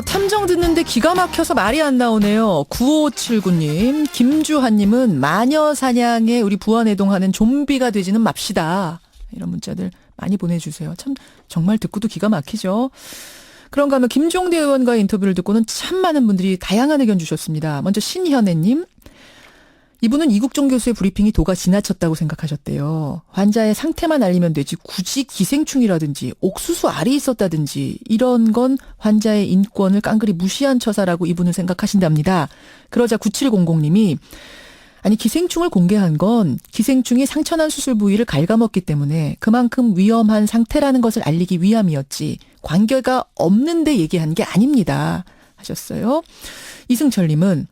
탐정 듣는데 기가 막혀서 말이 안 나오네요. 9579님, 김주환님은 마녀 사냥에 우리 부안해동하는 좀비가 되지는 맙시다. 이런 문자들 많이 보내주세요. 참 정말 듣고도 기가 막히죠. 그런가 하면 김종대 의원과의 인터뷰를 듣고는 참 많은 분들이 다양한 의견 주셨습니다. 먼저 신현애님. 이분은 이국종 교수의 브리핑이 도가 지나쳤다고 생각하셨대요. 환자의 상태만 알리면 되지 굳이 기생충이라든지 옥수수 알이 있었다든지 이런 건 환자의 인권을 깡그리 무시한 처사라고 이분은 생각하신답니다. 그러자 9700님이 아니 기생충을 공개한 건 기생충이 상처난 수술 부위를 갉아먹기 때문에 그만큼 위험한 상태라는 것을 알리기 위함이었지 관계가 없는데 얘기한 게 아닙니다 하셨어요. 이승철님은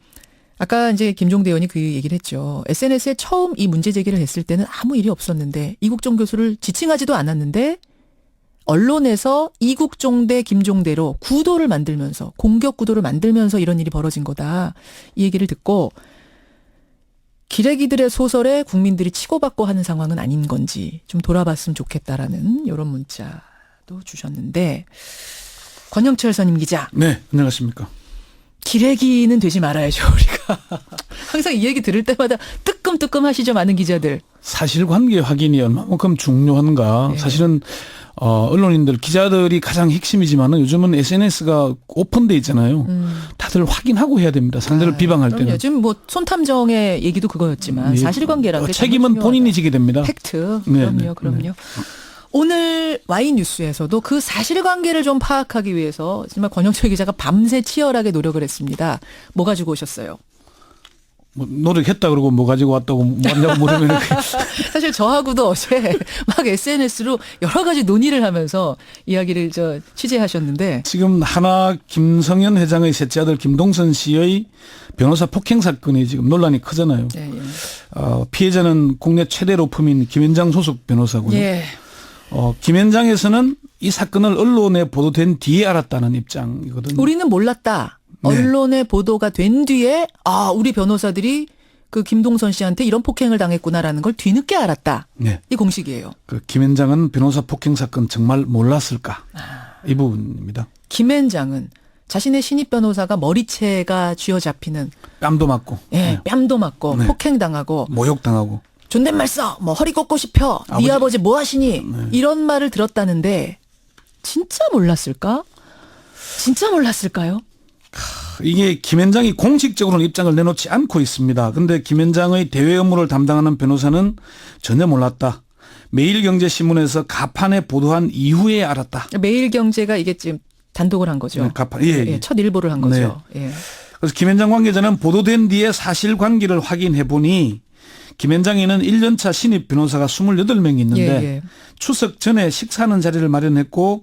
아까 이제 김종대 의원이 그 얘기를 했죠. SNS에 처음 이 문제 제기를 했을 때는 아무 일이 없었는데 이국종 교수를 지칭하지도 않았는데 언론에서 이국종 대 김종대로 구도를 만들면서 공격 구도를 만들면서 이런 일이 벌어진 거다. 이 얘기를 듣고 기레기들의 소설에 국민들이 치고받고 하는 상황은 아닌 건지 좀 돌아봤으면 좋겠다라는 이런 문자도 주셨는데 권영철 선임 기자. 네, 안녕하십니까. 기레기는 되지 말아야죠, 우리가. 항상 이 얘기 들을 때마다 뜨끔뜨끔 하시죠, 많은 기자들. 사실관계 확인이 얼마만큼 중요한가. 네. 사실은 언론인들, 기자들이 가장 핵심이지만은 요즘은 SNS가 오픈돼 있잖아요. 다들 확인하고 해야 됩니다. 상대를 비방할 때는. 요즘 뭐 손탐정의 얘기도 그거였지만 사실관계란 게 책임은 본인이 지게 됩니다. 팩트. 네, 그럼요. 네. 오늘 Y뉴스에서도 그 사실관계를 좀 파악하기 위해서 정말 권영철 기자가 밤새 치열하게 노력을 했습니다. 뭐 가지고 오셨어요? 뭐 노력했다 그러고 뭐 가지고 왔다고 뭐냐고 물으면 사실 저하고도 어제 막 SNS로 여러 가지 논의를 하면서 이야기를 취재하셨는데 지금 하나 김성현 회장의 셋째 아들 김동선 씨의 변호사 폭행 사건이 지금 논란이 크잖아요. 예. 피해자는 국내 최대 로펌인 김현장 소속 변호사고요. 예. 김현장에서는 이 사건을 언론에 보도된 뒤에 알았다는 입장이거든요. 우리는 몰랐다. 네. 언론에 보도가 된 뒤에 우리 변호사들이 그 김동선 씨한테 이런 폭행을 당했구나라는 걸 뒤늦게 알았다. 네. 이 공식이에요. 그 김현장은 변호사 폭행 사건 정말 몰랐을까? 이 부분입니다. 김현장은 자신의 신입 변호사가 머리채가 쥐어잡히는 뺨도 맞고, 네. 뺨도 맞고 네. 폭행당하고 모욕당하고. 존댓말 써. 뭐 허리 꺾고 싶어. 네 아버지 뭐 하시니? 이런 말을 들었다는데 진짜 몰랐을까? 진짜 몰랐을까요? 이게 김현장이 공식적으로는 입장을 내놓지 않고 있습니다. 그런데 김현장의 대외 업무를 담당하는 변호사는 전혀 몰랐다. 매일경제신문에서 가판에 보도한 이후에 알았다. 매일경제가 이게 지금 단독을 한 거죠. 네, 가판. 예. 첫 일보를 한 거죠. 네. 예. 그래서 김현장 관계자는 보도된 뒤에 사실관계를 확인해 보니 김현장에는 1년차 신입 변호사가 28명이 있는데 예. 추석 전에 식사하는 자리를 마련했고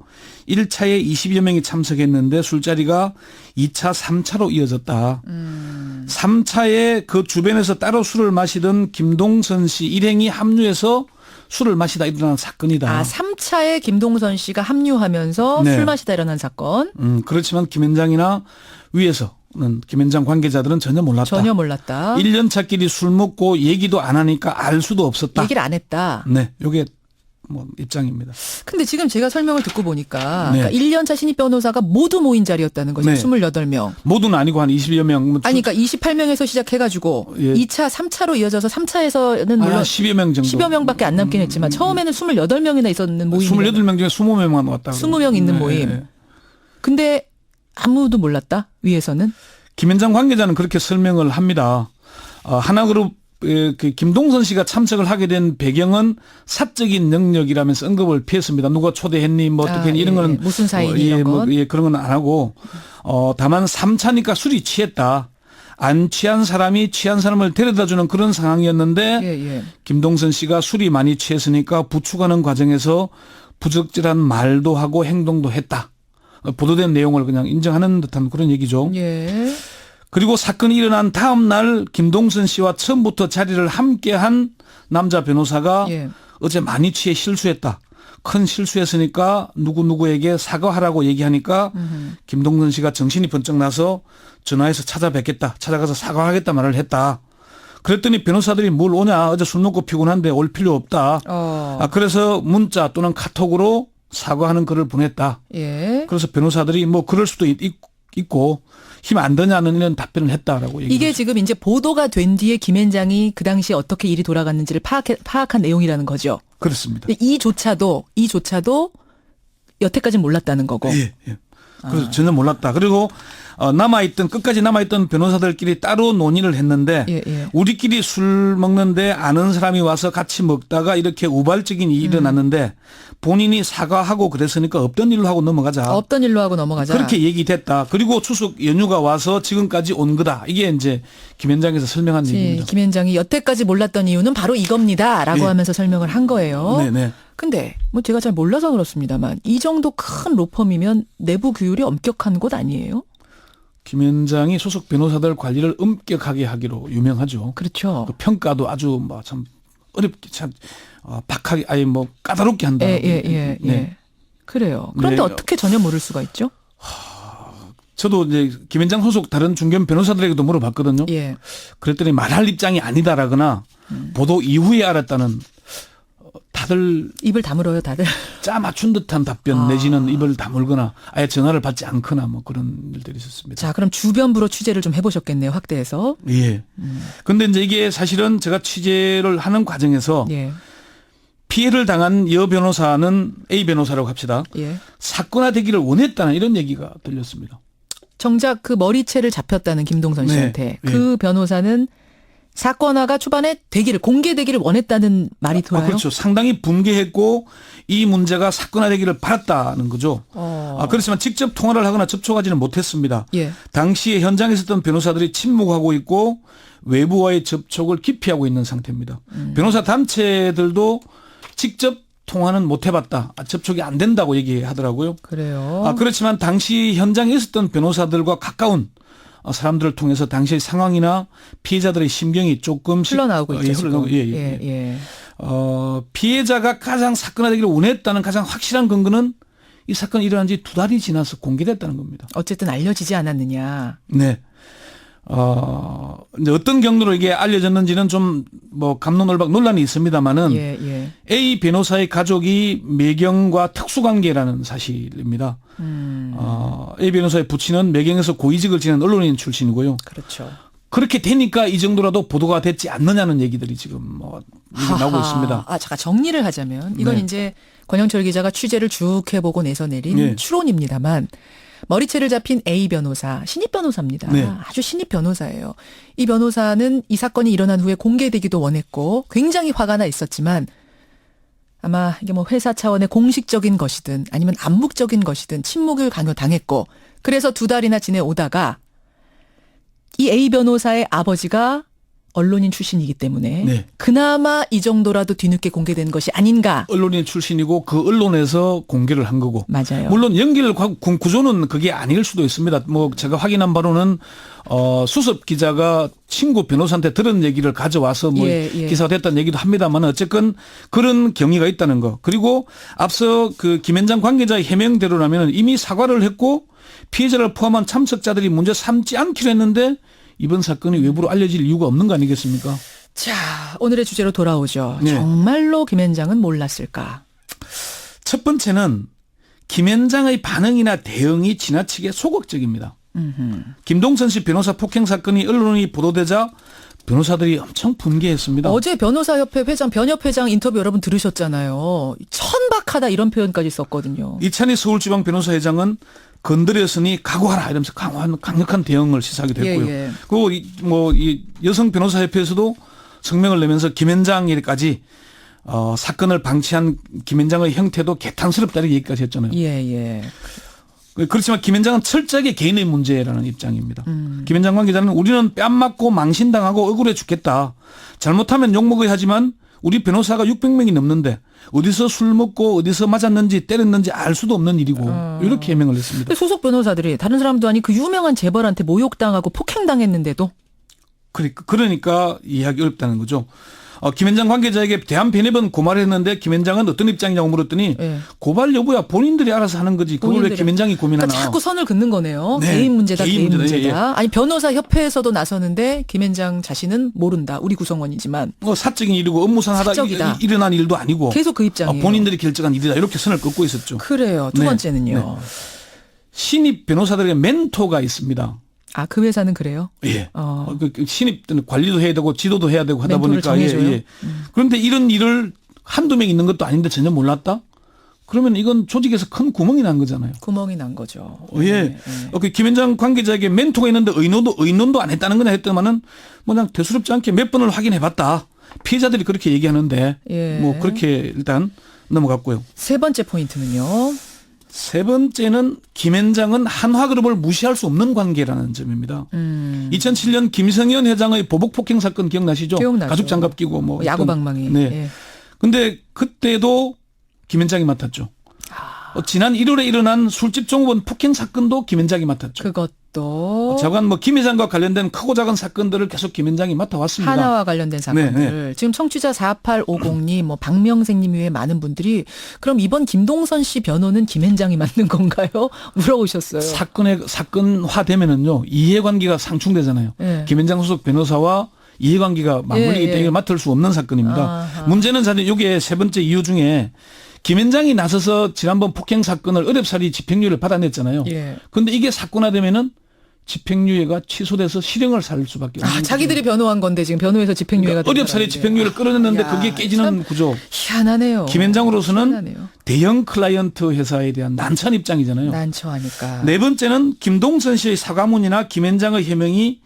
1차에 20여 명이 참석했는데 술자리가 2차, 3차로 이어졌다. 3차에 그 주변에서 따로 술을 마시던 김동선 씨 일행이 합류해서 술을 마시다 일어난 사건이다. 3차에 김동선 씨가 합류하면서 네. 술 마시다 일어난 사건. 그렇지만 김현장이나 위에서는 김현장 관계자들은 전혀 몰랐다. 전혀 몰랐다. 1년 차끼리 술 먹고 얘기도 안 하니까 알 수도 없었다. 얘기를 안 했다. 네, 요게 뭐 입장입니다. 근데 지금 제가 설명을 듣고 보니까 네. 그러니까 1년차 신입 변호사가 모두 모인 자리였다는 거죠. 네. 28명. 모두는 아니고 한 20여 명. 아니 그러니까 28명에서 시작해가지고 예. 2차, 3차로 이어져서 3차에서는 물론 10여 명 정도. 10여 명밖에 안 남긴 했지만 처음에는 28명이나 있었는 모임. 28명 중에 20명만 왔다. 20명 있는 모임. 근데 아무도 몰랐다? 위에서는? 김현장 관계자는 그렇게 설명을 합니다. 하나그룹 그 김동선 씨가 참석을 하게 된 배경은 사적인 영역이라면서 언급을 피했습니다. 누가 초대했니 뭐 어떻게 했니 이런 거는 무슨 사이니 이런 건? 그런 건 안 하고 다만 3차니까 술이 취했다. 안 취한 사람이 취한 사람을 데려다주는 그런 상황이었는데 김동선 씨가 술이 많이 취했으니까 부축하는 과정에서 부적절한 말도 하고 행동도 했다. 보도된 내용을 그냥 인정하는 듯한 그런 얘기죠. 예. 그리고 사건이 일어난 다음 날 김동선 씨와 처음부터 자리를 함께한 남자 변호사가 어제 많이 취해 실수했다. 큰 실수했으니까 누구누구에게 사과하라고 얘기하니까 김동선 씨가 정신이 번쩍 나서 전화해서 찾아뵙겠다. 찾아가서 사과하겠다 말을 했다. 그랬더니 변호사들이 뭘 오냐. 어제 술 먹고 피곤한데 올 필요 없다. 그래서 문자 또는 카톡으로 사과하는 글을 보냈다. 예. 그래서 변호사들이 뭐 그럴 수도 있고 힘 안 드냐는 이런 답변을 했다라고 얘기했죠. 이게 지금 이제 보도가 된 뒤에 김앤장이 그 당시에 어떻게 일이 돌아갔는지를 파악한 내용이라는 거죠. 그렇습니다. 이조차도 여태까지 몰랐다는 거고. 예, 예. 그래서 전혀 몰랐다. 그리고 끝까지 남아있던 변호사들끼리 따로 논의를 했는데 예, 예. 우리끼리 술 먹는데 아는 사람이 와서 같이 먹다가 이렇게 우발적인 일이 일어났는데 본인이 사과하고 그랬으니까 없던 일로 하고 넘어가자. 없던 일로 하고 넘어가자. 그렇게 얘기됐다. 그리고 추석 연휴가 와서 지금까지 온 거다. 이게 이제 김앤장에서 설명한 얘기입니다. 김앤장이 여태까지 몰랐던 이유는 바로 이겁니다라고 예. 하면서 설명을 한 거예요. 네네. 근데 뭐 제가 잘 몰라서 그렇습니다만 이 정도 큰 로펌이면 내부 규율이 엄격한 곳 아니에요? 김앤장이 소속 변호사들 관리를 엄격하게 하기로 유명하죠. 그렇죠. 그 평가도 아주 뭐 참 어렵게 참 박하게 아예 뭐 까다롭게 한다. 예. 그래요. 그런데 네. 어떻게 전혀 모를 수가 있죠? 저도 이제 김앤장 소속 다른 중견 변호사들에게도 물어봤거든요. 예. 그랬더니 말할 입장이 아니다라거나 보도 이후에 알았다는 다들 입을 다물어요, 다들. 짜 맞춘 듯한 답변 내지는 입을 다물거나 아예 전화를 받지 않거나 뭐 그런 일들이 있었습니다. 자, 그럼 주변부로 취재를 좀 해보셨겠네요, 확대해서. 예. 근데 이제 이게 사실은 제가 취재를 하는 과정에서 예. 피해를 당한 여 변호사는 A 변호사라고 합시다. 예. 사건화되기를 원했다는 이런 얘기가 들렸습니다. 정작 그 머리채를 잡혔다는 김동선 씨한테 네. 그 변호사는 사건화가 초반에 공개되기를 원했다는 말이 돌아요. 그렇죠. 상당히 분개했고 이 문제가 사건화되기를 바랐다는 거죠. 그렇지만 직접 통화를 하거나 접촉하지는 못했습니다. 예. 당시에 현장에 있었던 변호사들이 침묵하고 있고 외부와의 접촉을 기피하고 있는 상태입니다. 변호사 단체들도 직접 통화는 못 해봤다. 접촉이 안 된다고 얘기하더라고요. 그래요. 그렇지만 당시 현장에 있었던 변호사들과 가까운 사람들을 통해서 당시의 상황이나 피해자들의 심경이 조금씩 흘러나오고 있죠. 지금. 예. 피해자가 가장 사건화되기를 원했다는 가장 확실한 근거는 이 사건이 일어난 지 2달이 지나서 공개됐다는 겁니다. 어쨌든 알려지지 않았느냐. 네. 이제 어떤 경로로 이게 알려졌는지는 좀 뭐 갑론을박 논란이 있습니다만은 예. A 변호사의 가족이 매경과 특수관계라는 사실입니다. A 변호사의 부친은 매경에서 고위직을 지낸 언론인 출신이고요. 그렇죠. 그렇게 되니까 이 정도라도 보도가 됐지 않느냐는 얘기들이 지금 뭐 나오고 있습니다. 잠깐 정리를 하자면 이건 네. 이제 권영철 기자가 취재를 쭉 해보고 내서 내린 추론입니다만 머리채를 잡힌 A 변호사, 신입 변호사입니다. 네. 아주 신입 변호사예요. 이 변호사는 이 사건이 일어난 후에 공개되기도 원했고 굉장히 화가 나 있었지만 아마 이게 뭐 회사 차원의 공식적인 것이든 아니면 암묵적인 것이든 침묵을 강요당했고 그래서 2달이나 지내오다가 이 A 변호사의 아버지가 언론인 출신이기 때문에 네. 그나마 이 정도라도 뒤늦게 공개된 것이 아닌가. 언론인 출신이고 그 언론에서 공개를 한 거고. 맞아요. 물론 연결 구조는 그게 아닐 수도 있습니다. 뭐 제가 확인한 바로는 수석 기자가 친구 변호사한테 들은 얘기를 가져와서 뭐 기사가 됐다는 얘기도 합니다만 어쨌건 그런 경위가 있다는 거. 그리고 앞서 그 김앤장 관계자의 해명대로라면 이미 사과를 했고 피해자를 포함한 참석자들이 문제 삼지 않기로 했는데 이번 사건이 외부로 알려질 이유가 없는 거 아니겠습니까? 자, 오늘의 주제로 돌아오죠. 네. 정말로 김앤장은 몰랐을까? 첫 번째는 김앤장의 반응이나 대응이 지나치게 소극적입니다. 김동선 씨 변호사 폭행 사건이 언론이 보도되자 변호사들이 엄청 분개했습니다. 어제 변호사협회 회장, 변협회장 인터뷰 여러분 들으셨잖아요. 천박하다 이런 표현까지 썼거든요. 이찬희 서울지방 변호사회장은 건드렸으니 각오하라 이러면서 강력한 대응을 시사하기도 했고요. 그리고 이 여성 변호사협회에서도 성명을 내면서 김앤장에까지 사건을 방치한 김앤장의 형태도 개탄스럽다 이렇게 얘기까지 했잖아요. 그렇지만 김앤장은 철저하게 개인의 문제라는 입장입니다. 김앤장 관계자는 우리는 뺨 맞고 망신당하고 억울해 죽겠다. 잘못하면 욕먹어야 하지만 우리 변호사가 600명이 넘는데 어디서 술 먹고 어디서 맞았는지 때렸는지 알 수도 없는 일이고 이렇게 해명을 했습니다. 소속 변호사들이 다른 사람도 아닌 그 유명한 재벌한테 모욕당하고 폭행당했는데도 그러니까 이해하기 어렵다는 거죠. 김앤장 관계자에게 대한변협은 고발을 했는데 김앤장은 어떤 입장이냐고 물었더니 고발 여부야 본인들이 알아서 하는 거지. 그걸 왜 김앤장이 고민하나. 그러니까 자꾸 선을 긋는 거네요. 네. 개인 문제다. 개인 문제다. 예. 아니 변호사 협회에서도 나서는데 김앤장 자신은 모른다. 우리 구성원이지만. 사적인 일이고 업무상 하다 일어난 일도 아니고. 계속 그 입장이에요. 본인들이 결정한 일이다. 이렇게 선을 긋고 있었죠. 그래요. 두 번째는요. 신입 변호사들에게 멘토가 있습니다. 아, 그 회사는 그래요? 예. 그 신입 관리도 해야 되고 지도도 해야 되고 하다 보니까 정해줘요? 예. 그런데 이런 일을 한두 명 있는 것도 아닌데 전혀 몰랐다? 그러면 이건 조직에서 큰 구멍이 난 거잖아요. 구멍이 난 거죠. 예. 그 김현장 관계자에게 멘토가 있는데 의논도 안 했다는 거냐 했더만은 뭐 그냥 대수롭지 않게 몇 번을 확인해 봤다. 피해자들이 그렇게 얘기하는데 예. 뭐 그렇게 일단 넘어갔고요. 세 번째 포인트는요. 세 번째는 김현장은 한화그룹을 무시할 수 없는 관계라는 점입니다. 2007년 김성현 회장의 보복 폭행 사건 기억나시죠? 기억나죠. 가죽 장갑 끼고 뭐 야구 방망이. 네. 예. 근데 그때도 김현장이 맡았죠. 지난 1월에 일어난 술집 종업원 폭행 사건도 김현장이 맡았죠. 그것도 자관 뭐 김 회장과 관련된 크고 작은 사건들을 계속 김현장이 맡아왔습니다. 하나와 관련된 사건들. 네. 지금 청취자 4850님, 뭐 박명생님 외에 많은 분들이 그럼 이번 김동선 씨 변호는 김현장이 맡는 건가요? 물어보셨어요. 사건화되면은요 이해관계가 상충되잖아요. 네. 김현장 소속 변호사와 이해관계가 맞물리기 때문에 맡을 수 없는 사건입니다. 아하. 문제는 사실 이게 세 번째 이유 중에 김현장이 나서서 지난번 폭행 사건을 어렵사리 집행유예를 받아냈잖아요. 그런데 이게 사건화되면은 집행유예가 취소돼서 실형을 살 수밖에 없는. 자기들이 변호한 건데 지금 변호해서 집행유예가 그러니까 어렵사리 집행유예를 끌어냈는데 야, 그게 깨지는 구조. 희한하네요. 김현장으로서는 희한하네요. 대형 클라이언트 회사에 대한 난처한 입장이잖아요. 난처하니까. 네 번째는 김동선 씨의 사과문이나 김현장의 해명이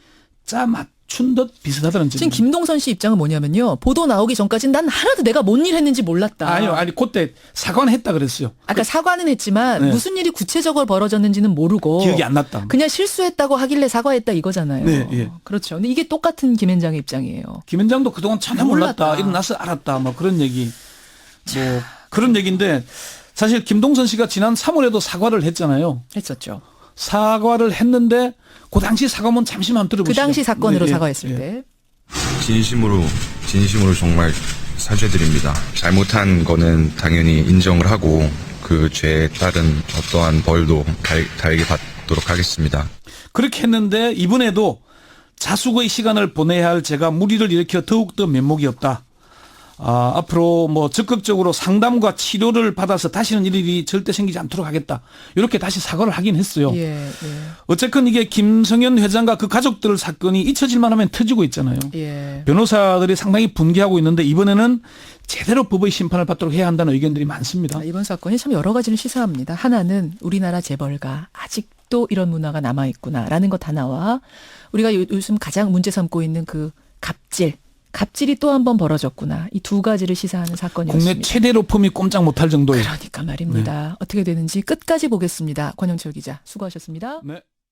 짜맞춘 듯 비슷하다는 점입니다. 지금 김동선 씨 입장은 뭐냐면요. 보도 나오기 전까지는 난 하나도 내가 뭔 일 했는지 몰랐다. 아니 그때 사과는 했다 그랬어요. 아까 사과는 했지만 네. 무슨 일이 구체적으로 벌어졌는지는 모르고 기억이 안 났다. 그냥 실수했다고 하길래 사과했다 이거잖아요. 네, 예. 그렇죠. 근데 이게 똑같은 김현장의 입장이에요. 김현장도 그동안 전혀 몰랐다. 몰랐다. 일어나서 알았다. 뭐 그런 얘기. 뭐 그런 얘기인데 사실 김동선 씨가 지난 3월에도 사과를 했잖아요. 했었죠. 사과를 했는데 그 당시 사과문 잠시만 그 들어보시죠. 당시 사건으로 네, 사과했을 예. 때. 진심으로 정말 사죄드립니다. 잘못한 거는 당연히 인정을 하고 그 죄에 따른 어떠한 벌도 달게 받도록 하겠습니다. 그렇게 했는데 이번에도 자숙의 시간을 보내야 할 제가 무리를 일으켜 더욱더 면목이 없다. 앞으로 뭐 적극적으로 상담과 치료를 받아서 다시는 이런 일이 절대 생기지 않도록 하겠다. 이렇게 다시 사과를 하긴 했어요. 예. 어쨌건 이게 김성현 회장과 그 가족들 사건이 잊혀질만 하면 터지고 있잖아요. 예. 변호사들이 상당히 분개하고 있는데 이번에는 제대로 법의 심판을 받도록 해야 한다는 의견들이 많습니다. 이번 사건이 참 여러 가지를 시사합니다. 하나는 우리나라 재벌가 아직도 이런 문화가 남아있구나라는 것 하나와 우리가 요즘 가장 문제 삼고 있는 그 갑질이 또 한 번 벌어졌구나. 이 두 가지를 시사하는 사건이었습니다. 국내 최대 로펌이 꼼짝 못할 정도의. 그러니까 말입니다. 어떻게 되는지 끝까지 보겠습니다. 권영철 기자 수고하셨습니다. 네.